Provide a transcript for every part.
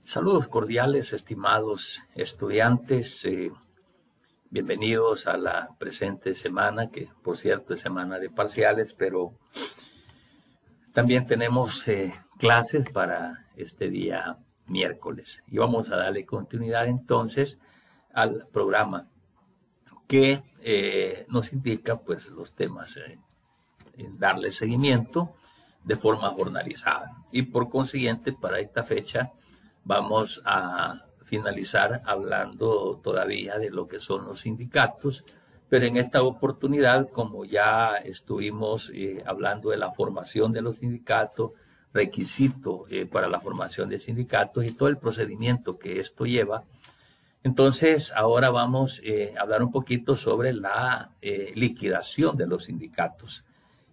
Saludos cordiales, estimados estudiantes. Bienvenidos a la presente semana, que por cierto es semana de parciales, pero también tenemos clases para este día miércoles. Y vamos a darle continuidad entonces al programa que nos indica pues los temas, darle seguimiento de forma jornalizada. Y por consiguiente, para esta fecha vamos a finalizar hablando todavía de lo que son los sindicatos, pero en esta oportunidad, como ya estuvimos hablando de la formación de los sindicatos, requisito para la formación de sindicatos y todo el procedimiento que esto lleva, entonces ahora vamos a hablar un poquito sobre la liquidación de los sindicatos.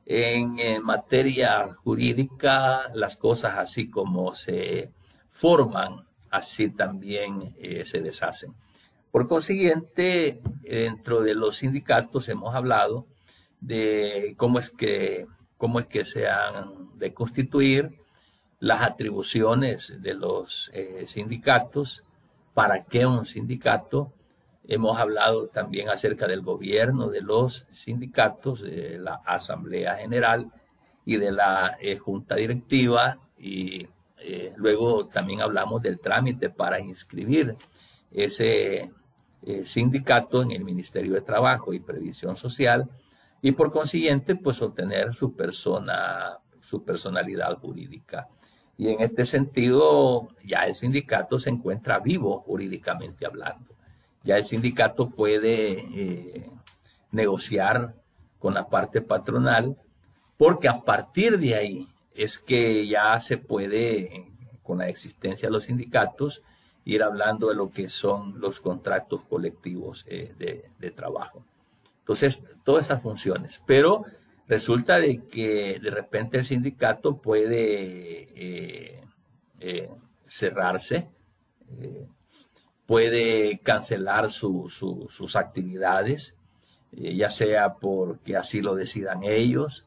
En materia jurídica, las cosas así como se forman, así también se deshacen. Por consiguiente, dentro de los sindicatos hemos hablado de cómo es que se han de constituir, las atribuciones de los sindicatos, para qué un sindicato. Hemos hablado también acerca del gobierno de los sindicatos, de la Asamblea General y de la Junta Directiva, y luego también hablamos del trámite para inscribir ese sindicato en el Ministerio de Trabajo y Previsión Social y por consiguiente pues obtener su personalidad jurídica. Y en este sentido ya el sindicato se encuentra vivo jurídicamente hablando. Ya el sindicato puede negociar con la parte patronal, porque a partir de ahí es que ya se puede, con la existencia de los sindicatos, ir hablando de lo que son los contratos colectivos de trabajo. Entonces, todas esas funciones. Pero resulta de que de repente el sindicato puede cerrarse, puede cancelar sus actividades, ya sea porque así lo decidan ellos,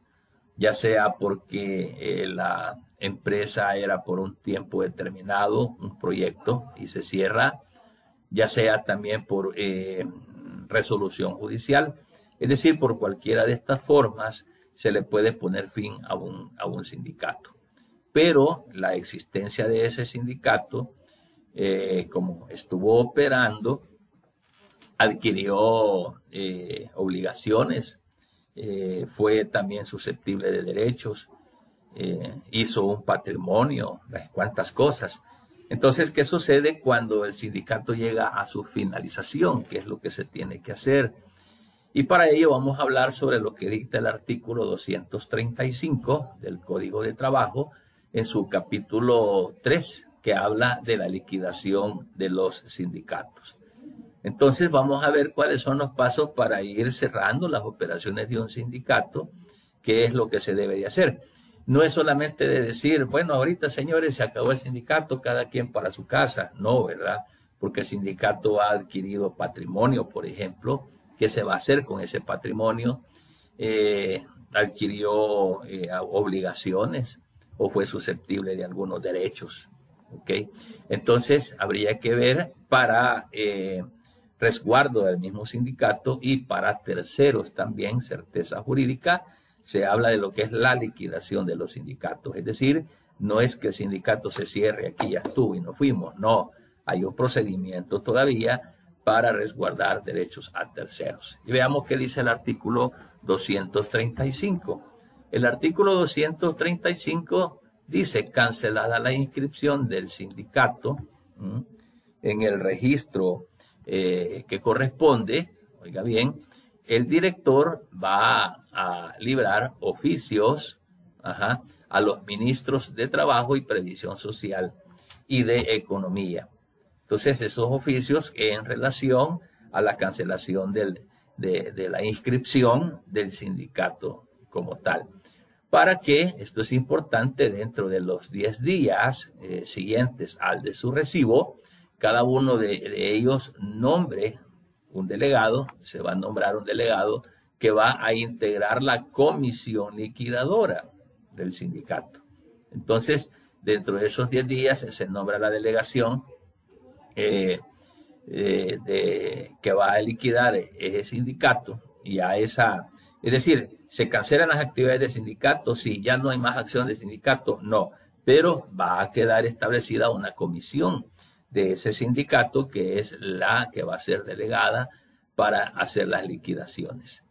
ya sea porque la empresa era por un tiempo determinado, un proyecto, y se cierra, ya sea también por resolución judicial. Es decir, por cualquiera de estas formas se le puede poner fin a un sindicato. Pero la existencia de ese sindicato, como estuvo operando, adquirió obligaciones, fue también susceptible de derechos, hizo un patrimonio, cuántas cosas. Entonces, ¿qué sucede cuando el sindicato llega a su finalización? ¿Qué es lo que se tiene que hacer? Y para ello vamos a hablar sobre lo que dicta el artículo 235 del Código de Trabajo en su capítulo 3, que habla de la liquidación de los sindicatos. Entonces vamos a ver cuáles son los pasos para ir cerrando las operaciones de un sindicato, qué es lo que se debe de hacer. No es solamente de decir, bueno, ahorita señores se acabó el sindicato, cada quien para su casa. No, ¿verdad? Porque el sindicato ha adquirido patrimonio, por ejemplo. ¿Qué se va a hacer con ese patrimonio? ¿Adquirió obligaciones o fue susceptible de algunos derechos? ¿Okay? Entonces habría que ver para resguardo del mismo sindicato y para terceros también, certeza jurídica, se habla de lo que es la liquidación de los sindicatos. Es decir, no es que el sindicato se cierre, aquí ya estuvo y nos fuimos. No, hay un procedimiento todavía para resguardar derechos a terceros. Y veamos qué dice el artículo 235. El artículo 235 dice, cancelada la inscripción del sindicato en el registro que corresponde, oiga bien, el director va a librar oficios a los ministros de Trabajo y Previsión Social y de Economía. Entonces, esos oficios en relación a la cancelación de la inscripción del sindicato como tal. Para que, esto es importante, dentro de los 10 días siguientes al de su recibo, cada uno de ellos nombre un delegado, se va a nombrar un delegado que va a integrar la comisión liquidadora del sindicato. Entonces, dentro de esos 10 días se nombra la delegación que va a liquidar ese sindicato y a esa, es decir, se cancelan las actividades del sindicato, si ya no hay más acción del sindicato, no, pero va a quedar establecida una comisión de ese sindicato que es la que va a ser delegada para hacer las liquidaciones.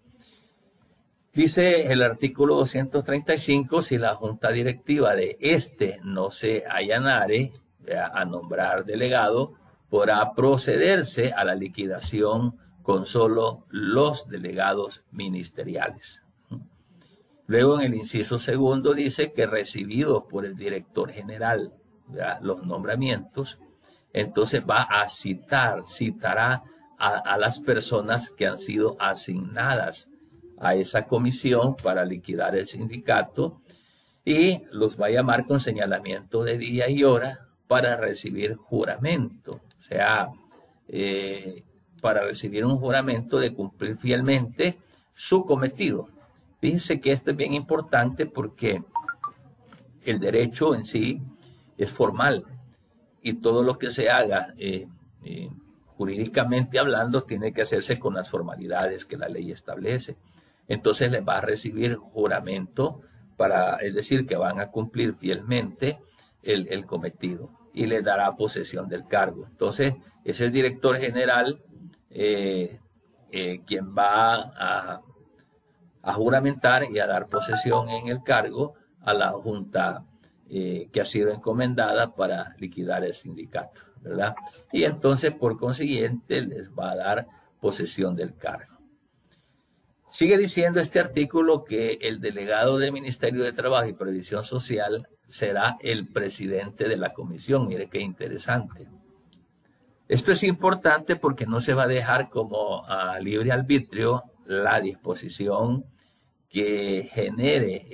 Dice el artículo 235, si la junta directiva de este no se allanare a nombrar delegado, podrá procederse a la liquidación con solo los delegados ministeriales. Luego en el inciso segundo dice que recibidos por el director general, ¿verdad?, los nombramientos, entonces va a citará a las personas que han sido asignadas a esa comisión para liquidar el sindicato y los va a llamar con señalamiento de día y hora para recibir juramento, o sea, para recibir un juramento de cumplir fielmente su cometido. Fíjense que esto es bien importante porque el derecho en sí es formal y todo lo que se haga jurídicamente hablando tiene que hacerse con las formalidades que la ley establece. Entonces les va a recibir juramento es decir, que van a cumplir fielmente el cometido y le dará posesión del cargo. Entonces es el director general quien va a juramentar y a dar posesión en el cargo a la junta que ha sido encomendada para liquidar el sindicato, ¿verdad? Y entonces, por consiguiente, les va a dar posesión del cargo. Sigue diciendo este artículo que el delegado del Ministerio de Trabajo y Previsión Social será el presidente de la comisión. Mire qué interesante. Esto es importante porque no se va a dejar como a libre arbitrio la disposición que genere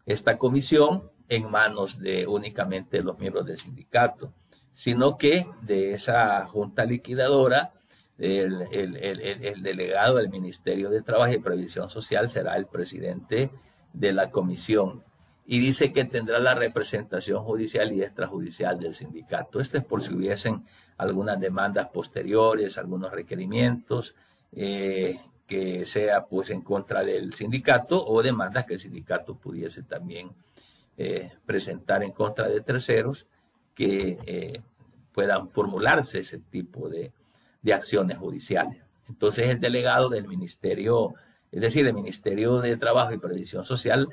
esta comisión en manos de únicamente los miembros del sindicato, sino que de esa junta liquidadora, el delegado del Ministerio de Trabajo y Previsión Social será el presidente de la comisión. Y dice que tendrá la representación judicial y extrajudicial del sindicato. Esto es por si hubiesen algunas demandas posteriores, algunos requerimientos que sea pues en contra del sindicato o demandas que el sindicato pudiese también presentar en contra de terceros que puedan formularse ese tipo de acciones judiciales. Entonces el delegado del ministerio, es decir, el Ministerio de Trabajo y Previsión Social,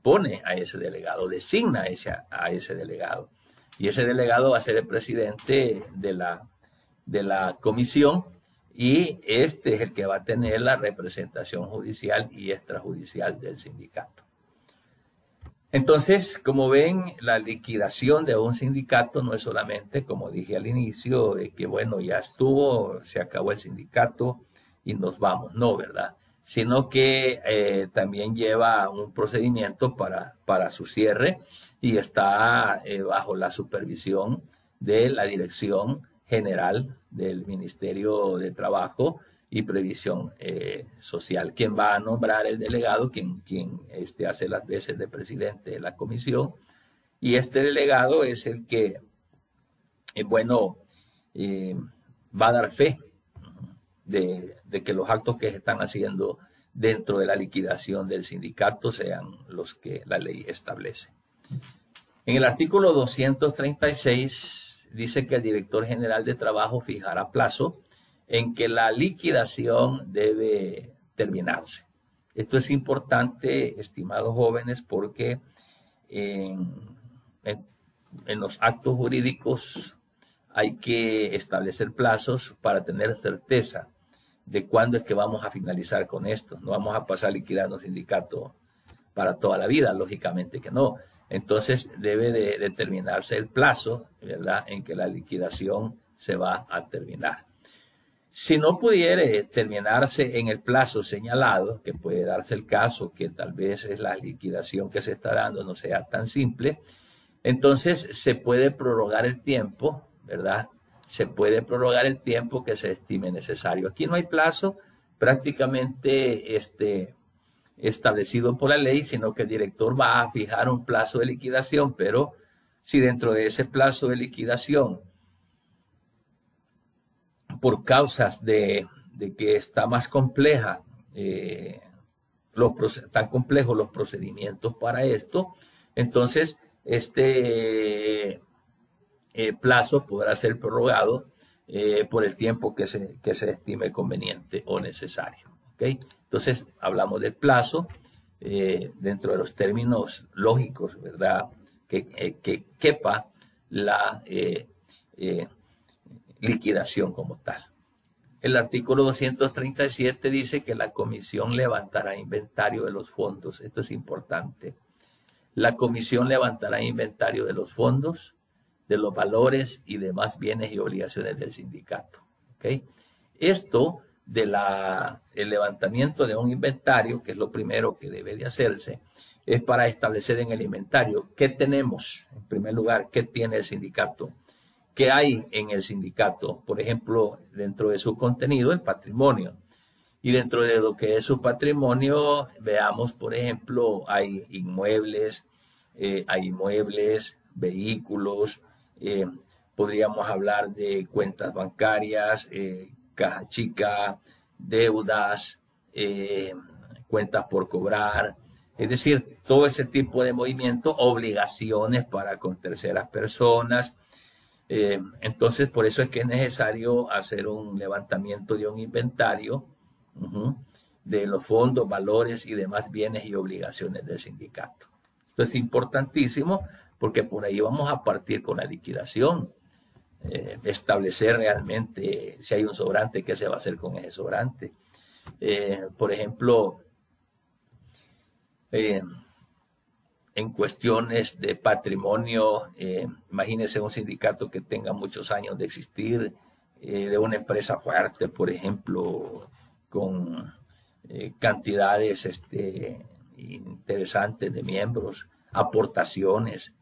pone a ese delegado, designa a ese delegado. Y ese delegado va a ser el presidente de la comisión y este es el que va a tener la representación judicial y extrajudicial del sindicato. Entonces, como ven, la liquidación de un sindicato no es solamente, como dije al inicio, de que bueno, ya estuvo, se acabó el sindicato y nos vamos, no, ¿verdad? Sino que también lleva un procedimiento para su cierre y está bajo la supervisión de la Dirección General del Ministerio de Trabajo y Previsión Social, quien va a nombrar el delegado, quien hace las veces de presidente de la comisión, y este delegado es el que, va a dar fe de que los actos que se están haciendo dentro de la liquidación del sindicato sean los que la ley establece. En el artículo 236 dice que el director general de trabajo fijará plazo en que la liquidación debe terminarse. Esto es importante, estimados jóvenes, porque en los actos jurídicos hay que establecer plazos para tener certeza de cuándo es que vamos a finalizar con esto. No vamos a pasar liquidando el sindicato para toda la vida, lógicamente que no. Entonces debe de determinarse el plazo, ¿verdad?, en que la liquidación se va a terminar. Si no pudiere terminarse en el plazo señalado, que puede darse el caso que tal vez es la liquidación que se está dando no sea tan simple, entonces se puede prorrogar el tiempo, ¿verdad? Se puede prorrogar el tiempo que se estime necesario. Aquí no hay plazo, prácticamente establecido por la ley, sino que el director va a fijar un plazo de liquidación, pero si dentro de ese plazo de liquidación, por causas de que está más compleja, tan complejos los procedimientos para esto, entonces este plazo podrá ser prorrogado por el tiempo que se estime conveniente o necesario. ¿Okay? Entonces, hablamos del plazo dentro de los términos lógicos, ¿verdad? Que quepa la liquidación como tal. El artículo 237 dice que la comisión levantará inventario de los fondos. Esto es importante. La comisión levantará inventario de los fondos, de los valores y demás bienes y obligaciones del sindicato. ¿Okay? Esto del levantamiento de un inventario, que es lo primero que debe de hacerse, es para establecer en el inventario qué tenemos, en primer lugar, qué tiene el sindicato, qué hay en el sindicato, por ejemplo, dentro de su contenido, el patrimonio. Y dentro de lo que es su patrimonio, veamos, por ejemplo, hay inmuebles, vehículos, podríamos hablar de cuentas bancarias, caja chica, deudas, cuentas por cobrar, es decir, todo ese tipo de movimientos, obligaciones para con terceras personas. Entonces, por eso es que es necesario hacer un levantamiento de un inventario de los fondos, valores y demás bienes y obligaciones del sindicato. Esto es importantísimo porque por ahí vamos a partir con la liquidación. Establecer realmente si hay un sobrante, qué se va a hacer con ese sobrante. Por ejemplo, en cuestiones de patrimonio, imagínense un sindicato que tenga muchos años de existir, de una empresa fuerte, por ejemplo, con cantidades interesantes de miembros, aportaciones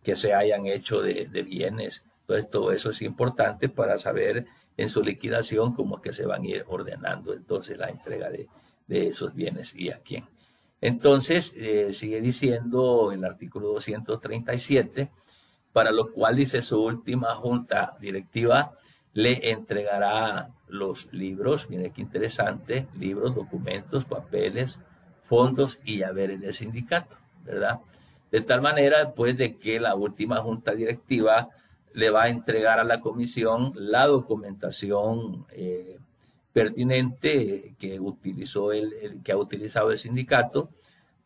que se hayan hecho de bienes. Entonces, todo eso es importante para saber en su liquidación cómo es que se van a ir ordenando entonces la entrega de esos bienes y a quién. Entonces, sigue diciendo el artículo 237, para lo cual dice su última junta directiva le entregará los libros, mire qué interesante, libros, documentos, papeles, fondos y haberes del sindicato, ¿verdad? De tal manera, pues, de que la última junta directiva le va a entregar a la comisión la documentación pertinente que utilizó que ha utilizado el sindicato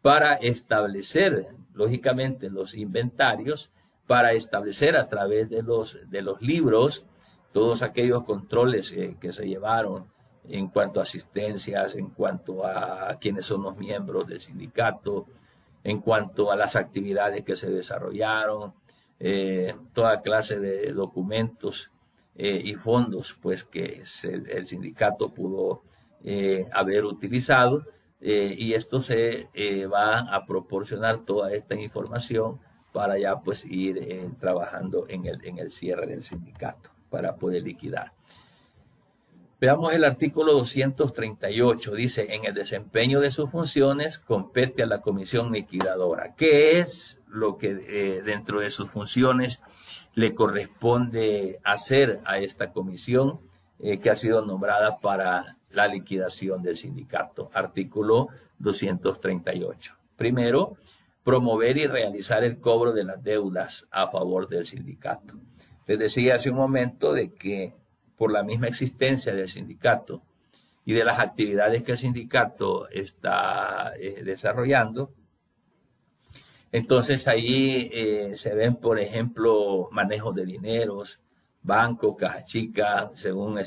para establecer, lógicamente, los inventarios, para establecer a través de los libros todos aquellos controles que se llevaron en cuanto a asistencias, en cuanto a quiénes son los miembros del sindicato, en cuanto a las actividades que se desarrollaron, toda clase de documentos y fondos pues que el sindicato pudo haber utilizado, y esto se va a proporcionar toda esta información para ya pues ir trabajando en el cierre del sindicato para poder liquidar. Veamos el artículo 238, dice, en el desempeño de sus funciones compete a la comisión liquidadora. ¿Qué es lo que dentro de sus funciones le corresponde hacer a esta comisión que ha sido nombrada para la liquidación del sindicato? Artículo 238. Primero, promover y realizar el cobro de las deudas a favor del sindicato. Les decía hace un momento de que por la misma existencia del sindicato y de las actividades que el sindicato está desarrollando, entonces ahí se ven, por ejemplo, manejos de dineros, banco, caja chica, según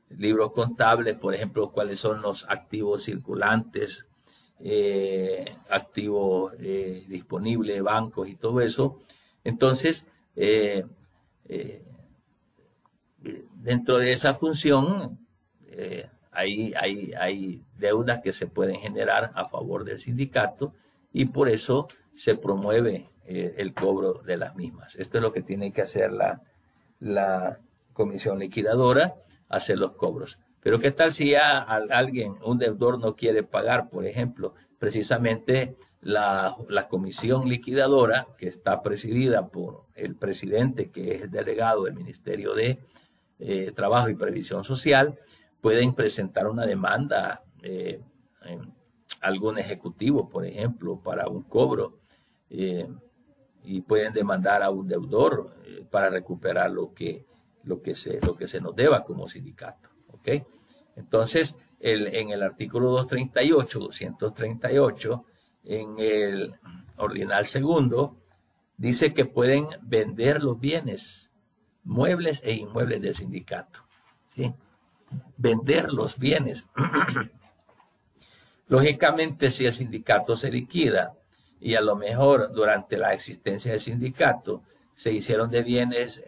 libros contables, por ejemplo, cuáles son los activos circulantes, activos disponibles, bancos y todo eso. Entonces, dentro de esa función hay deudas que se pueden generar a favor del sindicato y por eso se promueve el cobro de las mismas. Esto es lo que tiene que hacer la comisión liquidadora, hacer los cobros. Pero ¿qué tal si ya alguien, un deudor no quiere pagar, por ejemplo? Precisamente la comisión liquidadora, que está presidida por el presidente, que es el delegado del Ministerio de Trabajo y Previsión Social, pueden presentar una demanda a algún ejecutivo, por ejemplo, para un cobro, y pueden demandar a un deudor para recuperar lo que se nos deba como sindicato. ¿Ok? Entonces, en el artículo 238, en el ordinal segundo, dice que pueden vender los bienes muebles e inmuebles del sindicato. ¿Sí? Vender los bienes. Lógicamente, si el sindicato se liquida y a lo mejor durante la existencia del sindicato se hicieron de bienes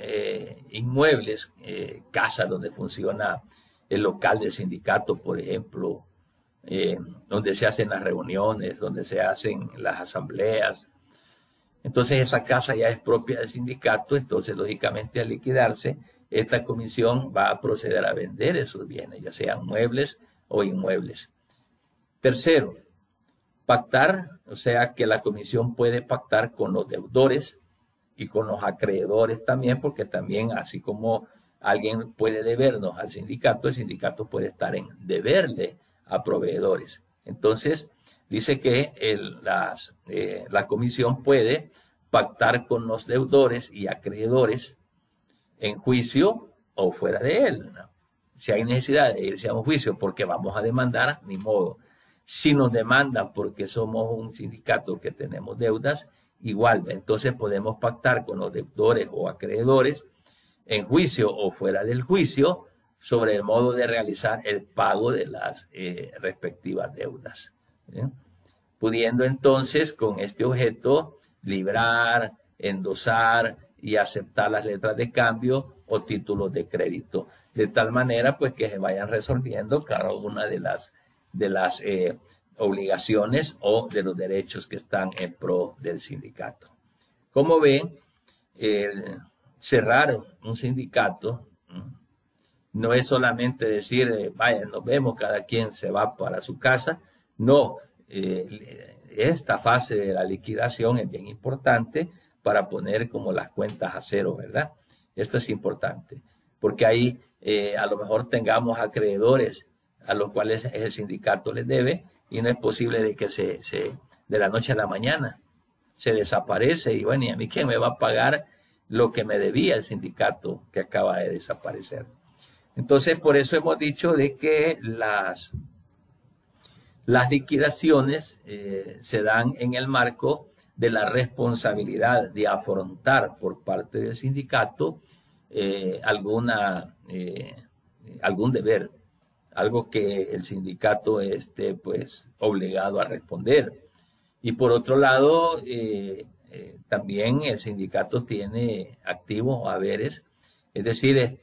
inmuebles, casas donde funciona el local del sindicato, por ejemplo, donde se hacen las reuniones, donde se hacen las asambleas. Entonces esa casa ya es propia del sindicato, entonces lógicamente al liquidarse, esta comisión va a proceder a vender esos bienes, ya sean muebles o inmuebles. Tercero, pactar, o sea que la comisión puede pactar con los deudores y con los acreedores también, porque también así como alguien puede debernos al sindicato, el sindicato puede estar en deberle a proveedores. Entonces, dice que la comisión puede pactar con los deudores y acreedores en juicio o fuera de él, ¿no? Si hay necesidad de irse a un juicio porque vamos a demandar, ni modo. Si nos demandan porque somos un sindicato que tenemos deudas, igual, entonces podemos pactar con los deudores o acreedores en juicio o fuera del juicio sobre el modo de realizar el pago de las respectivas deudas. ¿Bien? Pudiendo entonces con este objeto librar, endosar y aceptar las letras de cambio o títulos de crédito, de tal manera pues que se vayan resolviendo cada una de las obligaciones o de los derechos que están en pro del sindicato. Como ven, cerrar un sindicato no es solamente decir, vaya, nos vemos, cada quien se va para su casa. No, esta fase de la liquidación es bien importante para poner como las cuentas a cero, ¿verdad? Esto es importante, porque ahí a lo mejor tengamos acreedores a los cuales el sindicato les debe y no es posible de que de la noche a la mañana se desaparece y bueno, ¿y a mí quién me va a pagar lo que me debía el sindicato que acaba de desaparecer? Entonces, por eso hemos dicho de que las liquidaciones se dan en el marco de la responsabilidad de afrontar por parte del sindicato algún deber, algo que el sindicato esté pues obligado a responder. Y por otro lado, también el sindicato tiene activos o haberes, es decir,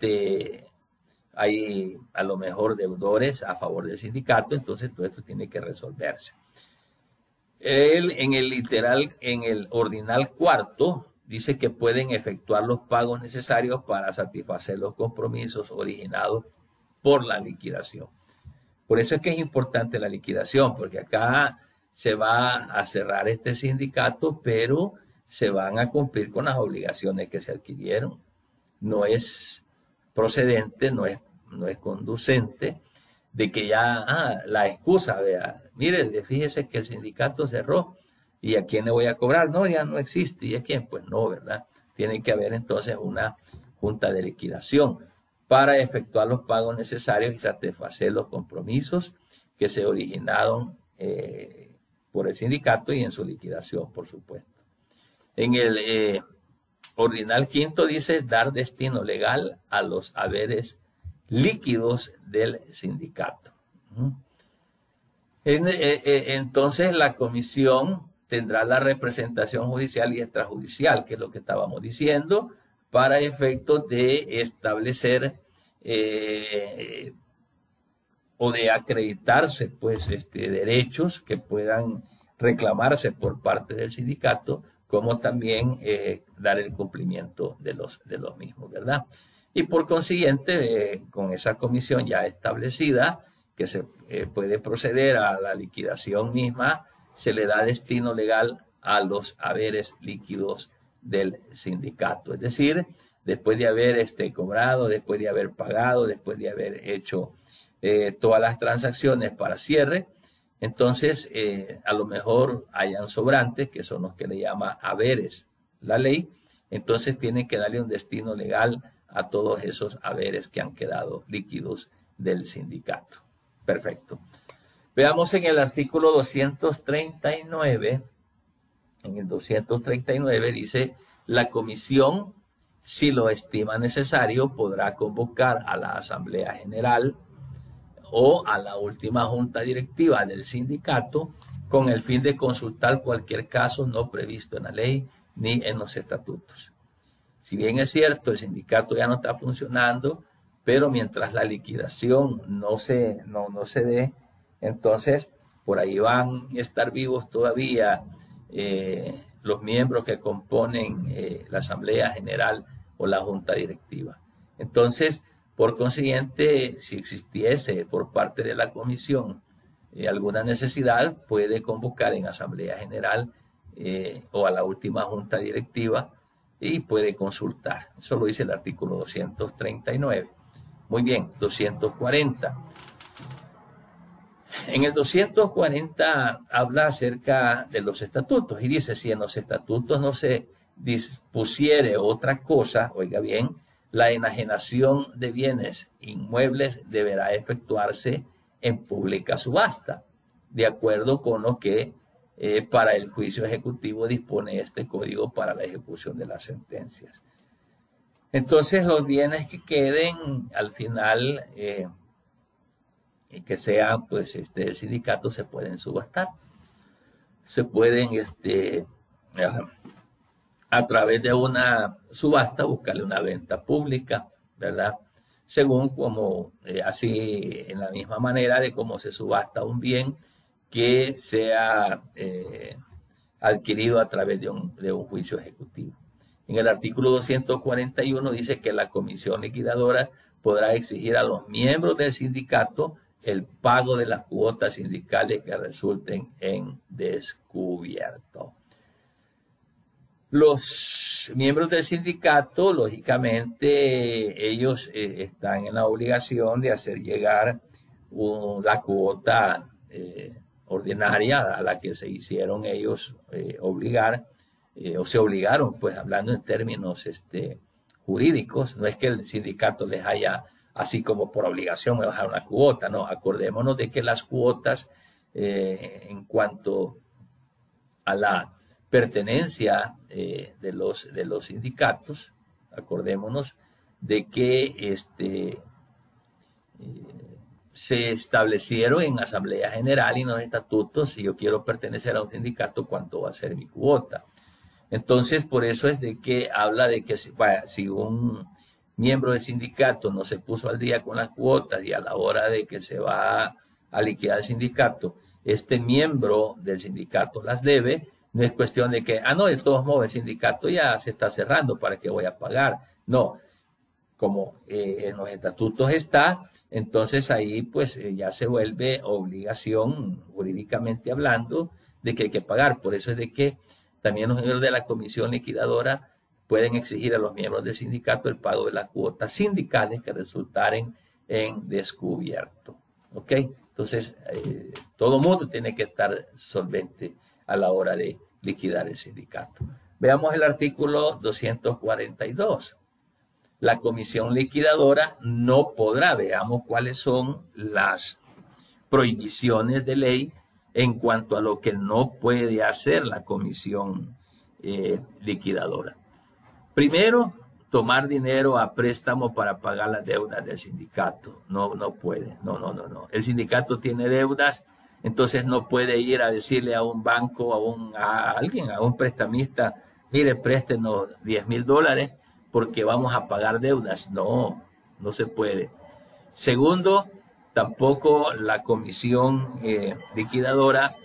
hay a lo mejor deudores a favor del sindicato, entonces todo esto tiene que resolverse. En el ordinal cuarto, dice que pueden efectuar los pagos necesarios para satisfacer los compromisos originados por la liquidación. Por eso es que es importante la liquidación, porque acá se va a cerrar este sindicato, pero se van a cumplir con las obligaciones que se adquirieron. No es procedente, no es conducente de que ya, la excusa, vea, mire, fíjese que el sindicato cerró y a quién le voy a cobrar, no, ya no existe, ¿y a quién? Pues no, ¿verdad? Tiene que haber entonces una junta de liquidación para efectuar los pagos necesarios y satisfacer los compromisos que se originaron por el sindicato y en su liquidación, por supuesto. En el ordinal quinto dice dar destino legal a los haberes líquidos del sindicato. Entonces la comisión tendrá la representación judicial y extrajudicial, que es lo que estábamos diciendo, para efectos de establecer o de acreditarse pues derechos que puedan reclamarse por parte del sindicato, como también dar el cumplimiento de los mismos, ¿verdad? y por consiguiente, con esa comisión ya establecida, que se puede proceder a la liquidación misma, se le da destino legal a los haberes líquidos del sindicato. Es decir, después de haber cobrado, después de haber pagado, después de haber hecho todas las transacciones para cierre, entonces a lo mejor hayan sobrantes, que son los que le llama haberes la ley, entonces tienen que darle un destino legal a todos esos haberes que han quedado líquidos del sindicato. Perfecto. Veamos en el artículo 239. En el 239 dice, la comisión, si lo estima necesario, podrá convocar a la Asamblea General o a la última junta directiva del sindicato con el fin de consultar cualquier caso no previsto en la ley ni en los estatutos. Si bien es cierto, el sindicato ya no está funcionando, pero mientras la liquidación no se dé, entonces por ahí van a estar vivos todavía los miembros que componen la Asamblea General o la Junta Directiva. Entonces, por consiguiente, si existiese por parte de la comisión alguna necesidad, puede convocar en Asamblea General o a la última Junta Directiva y puede consultar. Eso lo dice el artículo 239. Muy bien, 240. En el 240 habla acerca de los estatutos y dice, si en los estatutos no se dispusiere otra cosa, oiga bien, la enajenación de bienes inmuebles deberá efectuarse en pública subasta, de acuerdo con lo que para el juicio ejecutivo dispone este código para la ejecución de las sentencias. Entonces los bienes que queden al final que sean pues del sindicato se pueden subastar, se pueden a través de una subasta buscarle una venta pública, ¿verdad? Según como así en la misma manera de cómo se subasta un bien que sea adquirido a través de un juicio ejecutivo. En el artículo 241 dice que la comisión liquidadora podrá exigir a los miembros del sindicato el pago de las cuotas sindicales que resulten en descubierto. Los miembros del sindicato, lógicamente, ellos están en la obligación de hacer llegar la cuota ordinaria a la que se hicieron ellos obligar, o se obligaron, pues hablando en términos jurídicos. No es que el sindicato les haya, así como por obligación, bajar una cuota, no. Acordémonos de que las cuotas, en cuanto a la pertenencia de los sindicatos, acordémonos de que se establecieron en Asamblea General y en los estatutos. Si yo quiero pertenecer a un sindicato, ¿cuánto va a ser mi cuota? Entonces, por eso es de que habla de que si un miembro del sindicato no se puso al día con las cuotas y a la hora de que se va a liquidar el sindicato, este miembro del sindicato las debe, no es cuestión de que, no, de todos modos el sindicato ya se está cerrando, ¿para qué voy a pagar? No, como en los estatutos está, entonces ahí pues ya se vuelve obligación jurídicamente hablando de que hay que pagar. Por eso es de que también los miembros de la comisión liquidadora pueden exigir a los miembros del sindicato el pago de las cuotas sindicales que resultaren en descubierto. ¿Ok? Entonces, todo mundo tiene que estar solvente a la hora de liquidar el sindicato. Veamos el artículo 242. La comisión liquidadora no podrá, veamos cuáles son las prohibiciones de ley en cuanto a lo que no puede hacer la comisión liquidadora. Primero, tomar dinero a préstamo para pagar las deudas del sindicato. No puede. No. El sindicato tiene deudas, entonces no puede ir a decirle a un banco, a alguien, a un prestamista, mire, préstenos $10,000 porque vamos a pagar deudas. No se puede. Segundo, tampoco la comisión liquidadora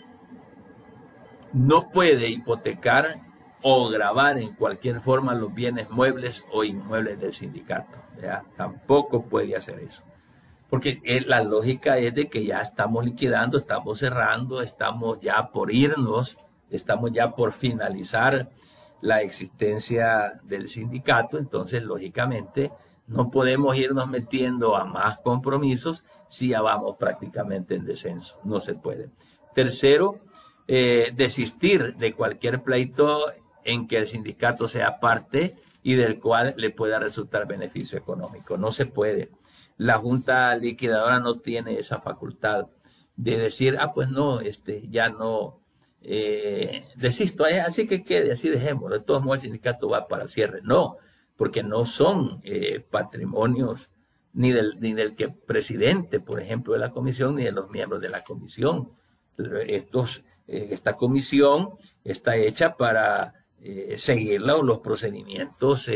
no puede hipotecar o gravar en cualquier forma los bienes muebles o inmuebles del sindicato. ¿Ya? Tampoco puede hacer eso. Porque la lógica es de que ya estamos liquidando, estamos cerrando, estamos ya por irnos, estamos ya por finalizar la existencia del sindicato. Entonces, lógicamente, no podemos irnos metiendo a más compromisos si ya vamos prácticamente en descenso. No se puede. Tercero, desistir de cualquier pleito en que el sindicato sea parte y del cual le pueda resultar beneficio económico. No se puede. La Junta Liquidadora no tiene esa facultad de decir, pues no, ya no desisto, así que quede, así dejémoslo. De todos modos, el sindicato va para cierre. No, porque no son patrimonios ni del que presidente, por ejemplo, de la comisión, ni de los miembros de la comisión. Esta comisión está hecha para seguir los procedimientos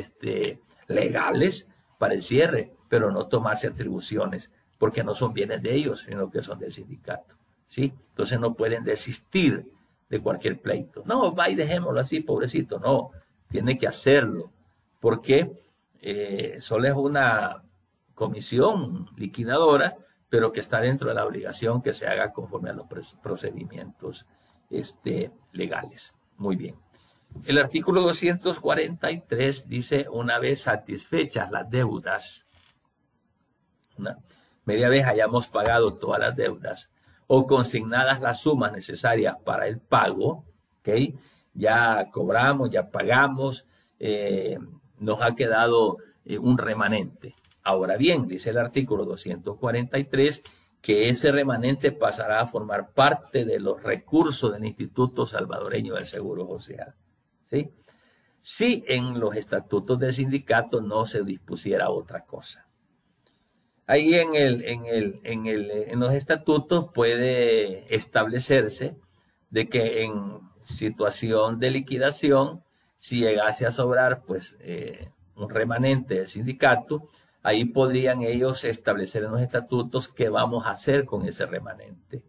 legales para el cierre, pero no tomarse atribuciones, porque no son bienes de ellos, sino que son del sindicato, ¿sí? Entonces no pueden desistir de cualquier pleito. No, va y dejémoslo así, pobrecito. No, tiene que hacerlo, porque solo es una comisión liquidadora, pero que está dentro de la obligación que se haga conforme a los procedimientos legales. Muy bien. El artículo 243 dice, una vez satisfechas las deudas, media vez hayamos pagado todas las deudas o consignadas las sumas necesarias para el pago, ¿okay? Ya cobramos, ya pagamos, nos ha quedado un remanente. Ahora bien, dice el artículo 243 que ese remanente pasará a formar parte de los recursos del Instituto Salvadoreño del Seguro Social. ¿Sí? Si en los estatutos del sindicato no se dispusiera otra cosa. Ahí en los estatutos puede establecerse de que en situación de liquidación, si llegase a sobrar pues un remanente del sindicato, ahí podrían ellos establecer en los estatutos qué vamos a hacer con ese remanente.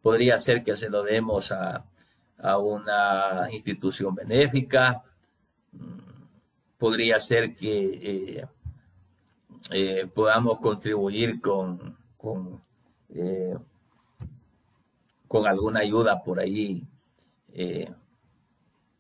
Podría ser que se lo demos a una institución benéfica, podría ser que podamos contribuir con alguna ayuda por ahí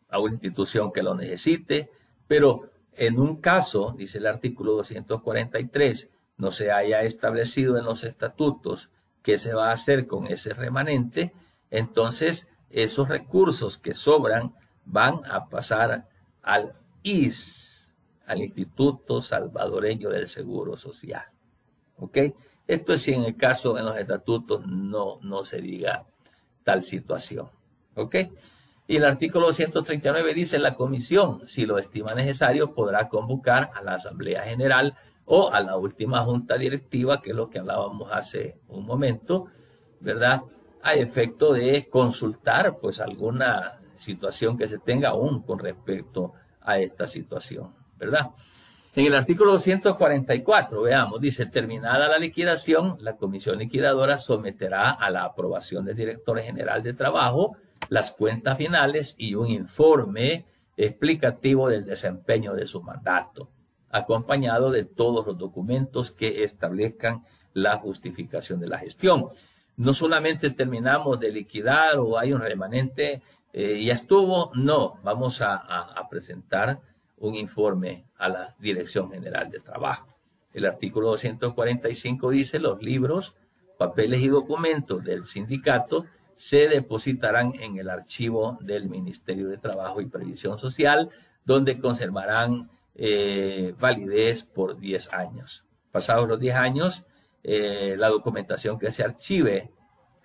a una institución que lo necesite, pero en un caso, dice el artículo 243, no se haya establecido en los estatutos qué se va a hacer con ese remanente, entonces esos recursos que sobran van a pasar al IS, al Instituto Salvadoreño del Seguro Social. ¿Ok? Esto es si en el caso en los estatutos no se diga tal situación. ¿Ok? Y el artículo 239 dice, la comisión, si lo estima necesario, podrá convocar a la Asamblea General o a la última junta directiva, que es lo que hablábamos hace un momento, ¿verdad?, a efecto de consultar pues alguna situación que se tenga aún con respecto a esta situación, ¿verdad? En el artículo 244, veamos, dice, terminada la liquidación, la comisión liquidadora someterá a la aprobación del director general de trabajo las cuentas finales y un informe explicativo del desempeño de su mandato, acompañado de todos los documentos que establezcan la justificación de la gestión. No solamente terminamos de liquidar o hay un remanente, ya estuvo, no, vamos a presentar un informe a la Dirección General de Trabajo. El artículo 245 dice, los libros, papeles y documentos del sindicato se depositarán en el archivo del Ministerio de Trabajo y Previsión Social, donde conservarán validez por 10 años. Pasados los 10 años, la documentación que se archive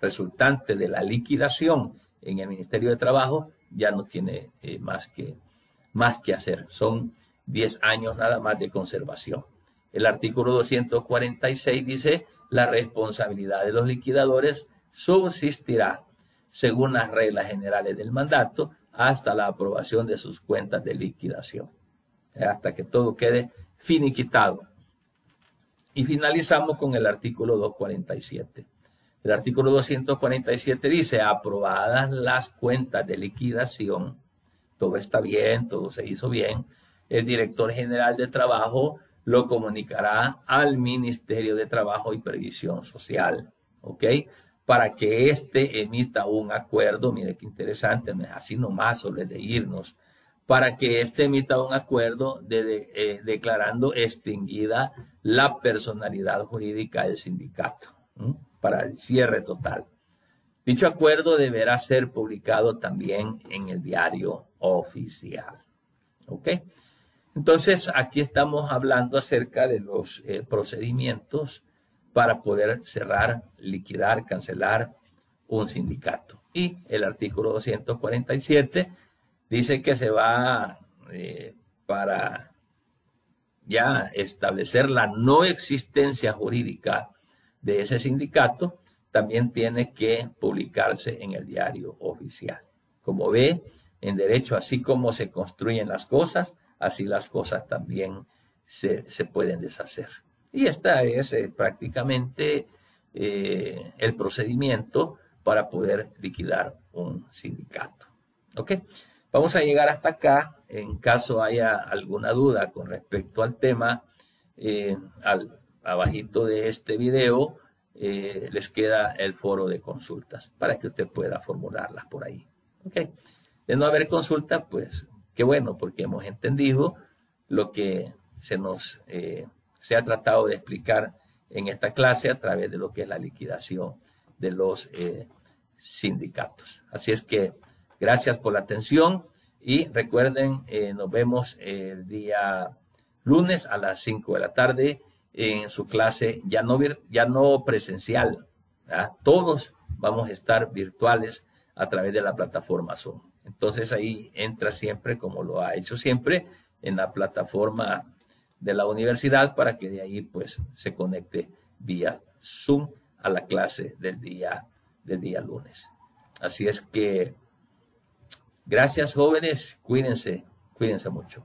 resultante de la liquidación en el Ministerio de Trabajo ya no tiene más que hacer. Son 10 años nada más de conservación. El artículo 246 dice, la responsabilidad de los liquidadores subsistirá según las reglas generales del mandato hasta la aprobación de sus cuentas de liquidación, hasta que todo quede finiquitado. Y finalizamos con el artículo 247. El artículo 247 dice, aprobadas las cuentas de liquidación, todo está bien, todo se hizo bien, el director general de trabajo lo comunicará al Ministerio de Trabajo y Previsión Social, ¿ok? Para que éste emita un acuerdo, mire qué interesante, no es así nomás, solo es de irnos, para que éste emita un acuerdo declarando extinguida la personalidad jurídica del sindicato, para el cierre total. Dicho acuerdo deberá ser publicado también en el diario oficial, ¿ok? Entonces, aquí estamos hablando acerca de los procedimientos para poder cerrar, liquidar, cancelar un sindicato. Y el artículo 247 dice que se va para ya establecer la no existencia jurídica de ese sindicato, también tiene que publicarse en el diario oficial. Como ve, en derecho, así como se construyen las cosas, así las cosas también se pueden deshacer. Y esta es prácticamente el procedimiento para poder liquidar un sindicato. ¿Ok? Vamos a llegar hasta acá. En caso haya alguna duda con respecto al tema, abajito de este video les queda el foro de consultas para que usted pueda formularlas por ahí. ¿Ok? De no haber consulta, pues qué bueno, porque hemos entendido lo que se ha tratado de explicar en esta clase a través de lo que es la liquidación de los sindicatos. Así es que gracias por la atención y recuerden, nos vemos el día lunes a las 5 de la tarde en su clase ya no presencial, ¿verdad? Todos vamos a estar virtuales a través de la plataforma Zoom. Entonces ahí entra siempre, como lo ha hecho siempre, en la plataforma de la universidad para que de ahí pues se conecte vía Zoom a la clase del día lunes. Así es que gracias jóvenes, cuídense mucho.